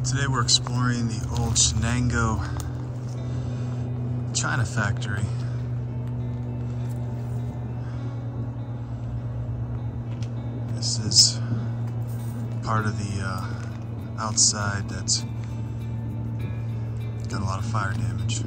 Today we're exploring the old Shenango China factory. This is part of the outside that's got a lot of fire damage.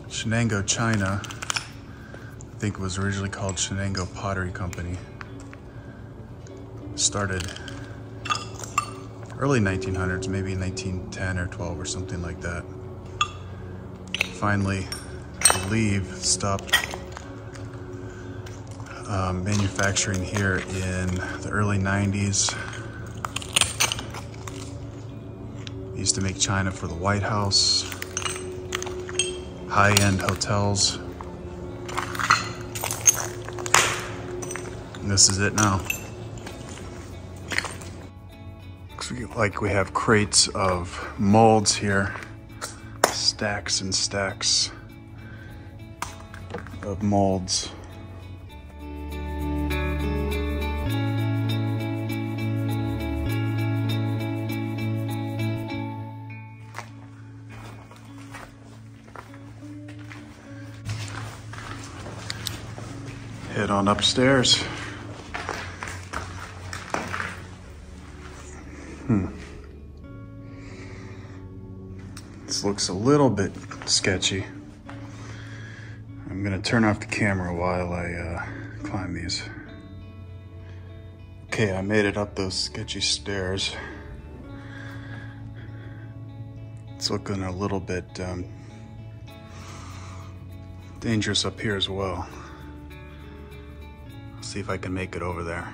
Shenango China, I think it was originally called Shenango Pottery Company. Started early 1900s, maybe 1910 or 12 or something like that. Finally, I believe, stopped manufacturing here in the early 90s. They used to make china for the White House, high-end hotels. And this is it now. Looks like we have crates of molds here. Stacks and stacks of molds. Head on upstairs. This looks a little bit sketchy. I'm gonna turn off the camera while I climb these. Okay, I made it up those sketchy stairs. It's looking a little bit dangerous up here as well. See if I can make it over there.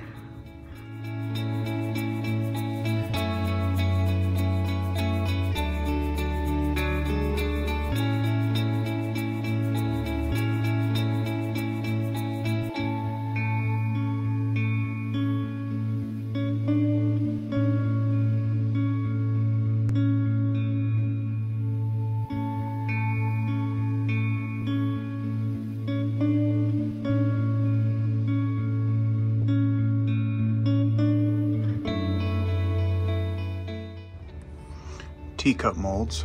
Teacup molds.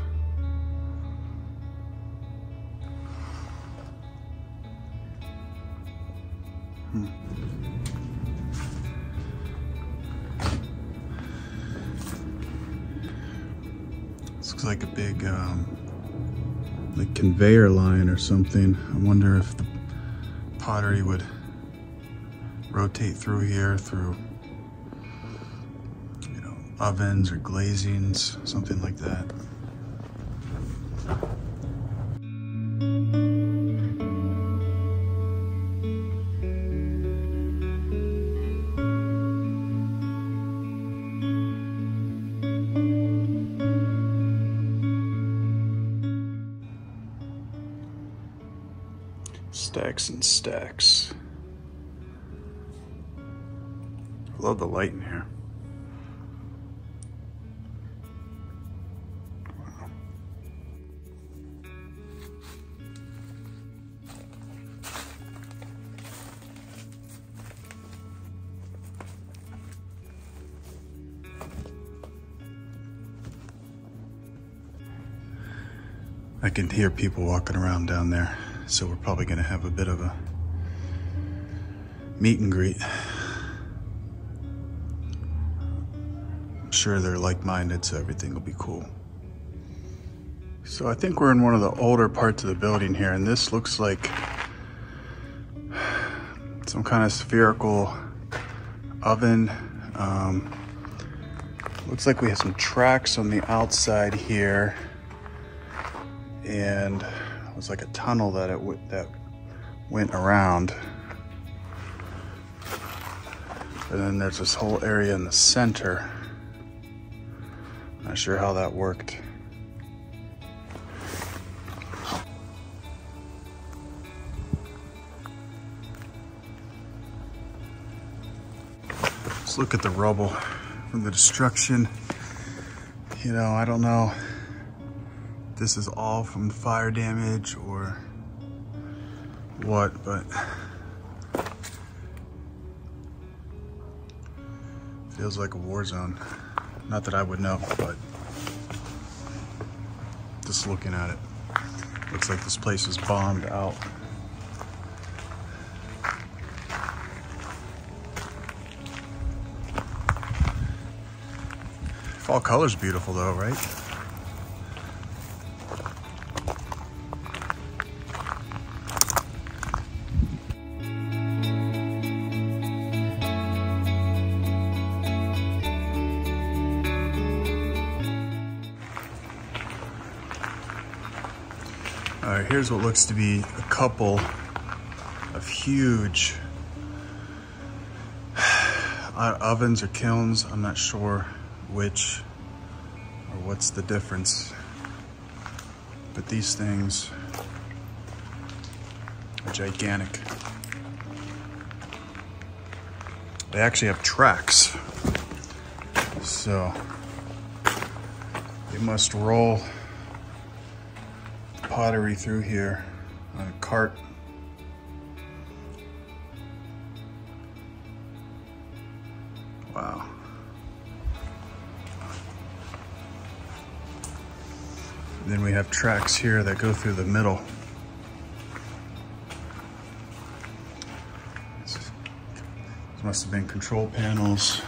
This looks like a big like conveyor line or something. I wonder if the pottery would rotate through here through ovens or glazings, something like that. Stacks and stacks. I love the light in here. I can hear people walking around down there, so we're probably going to have a bit of a meet and greet. sure they're like-minded, so everything will be cool. So I think we're in one of the older parts of the building here, and this looks like some kind of spherical oven. Looks like we have some tracks on the outside here, and it was like a tunnel that that went around. And then there's this whole area in the center. Not sure how that worked. Let's look at the rubble from the destruction. You know, I don't know if this is all from fire damage or what, but feels like a war zone. Not that I would know, but just looking at it, looks like this place is bombed out. Fall color's beautiful though, right? All right, here's what looks to be a couple of huge ovens or kilns. I'm not sure which or what's the difference, but these things are gigantic. They actually have tracks, so they must roll pottery through here on a cart. Wow. And then we have tracks here that go through the middle. These must have been control panels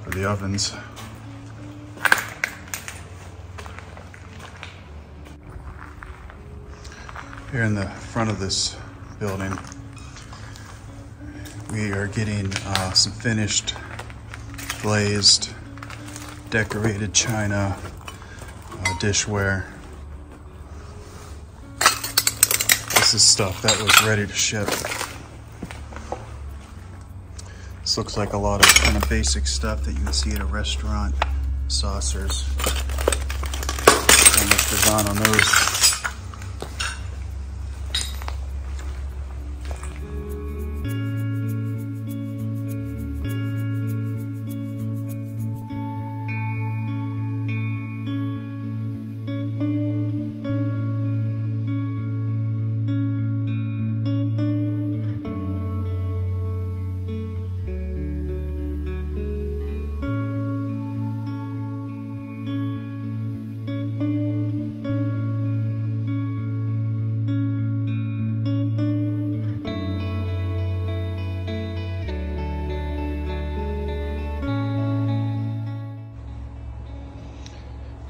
for the ovens. Here in the front of this building, we are getting some finished, glazed, decorated china, dishware. This is stuff that was ready to ship. This looks like a lot of kind of basic stuff that you can see at a restaurant. Saucers. How much design on those.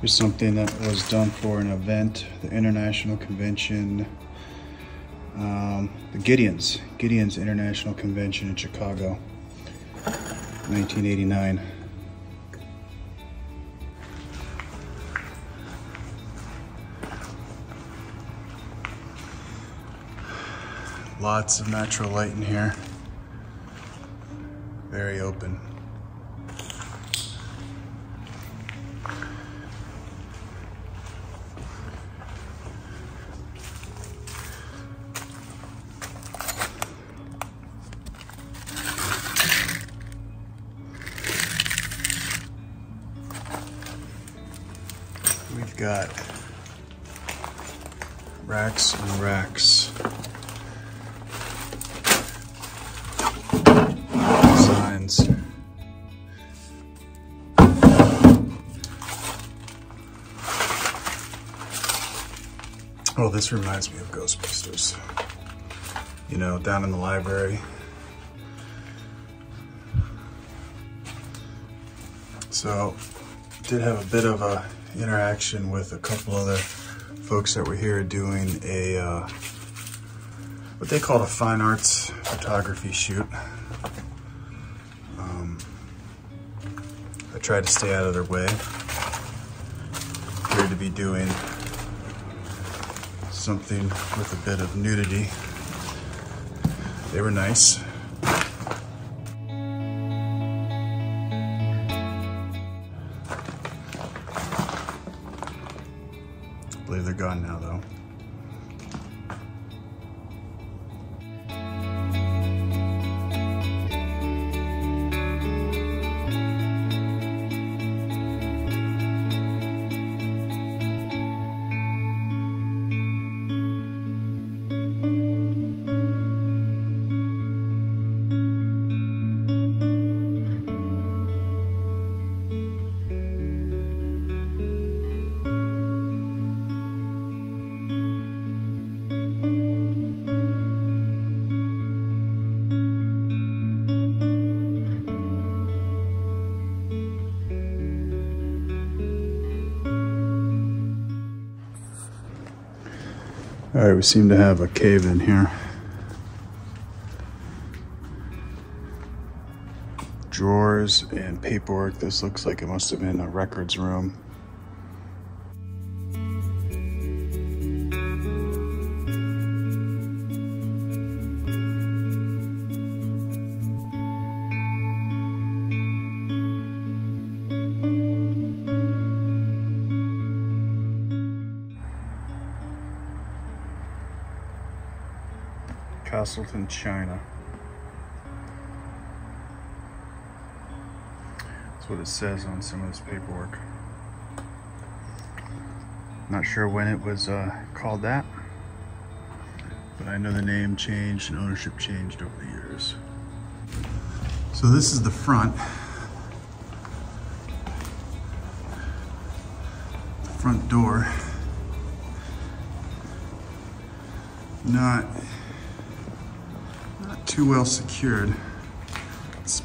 Here's something that was done for an event, the International Convention, the Gideon's International Convention in Chicago, 1989. Lots of natural light in here, very open. We've got racks and racks. Designs. Oh, this reminds me of Ghostbusters. You know, down in the library. So, did have a bit of a interaction with a couple other folks that were here doing a what they called a fine arts photography shoot. I tried to stay out of their way. Appeared to be doing something with a bit of nudity. They were nice. I believe they're gone now, though. All right, we seem to have a cave in here. Drawers and paperwork. This looks like it must have been a records room. Castleton, China. That's what it says on some of this paperwork. Not sure when it was called that, but I know the name changed and ownership changed over the years. So this is the front. The front door. Not too well secured. It's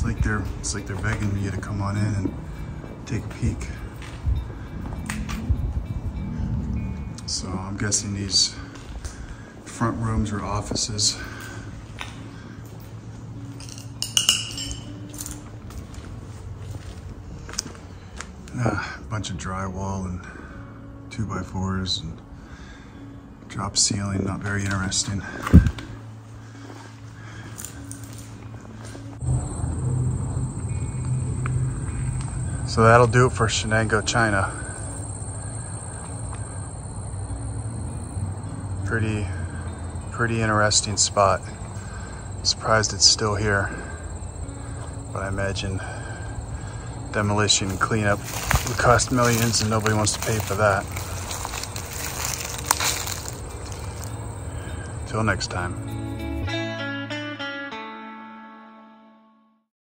like they're begging me to come on in and take a peek. So I'm guessing these front rooms are offices. A bunch of drywall and 2x4s and drop ceiling, not very interesting. So that'll do it for Shenango, China. Pretty interesting spot. Surprised it's still here, but I imagine demolition and cleanup would cost millions and nobody wants to pay for that. Till next time.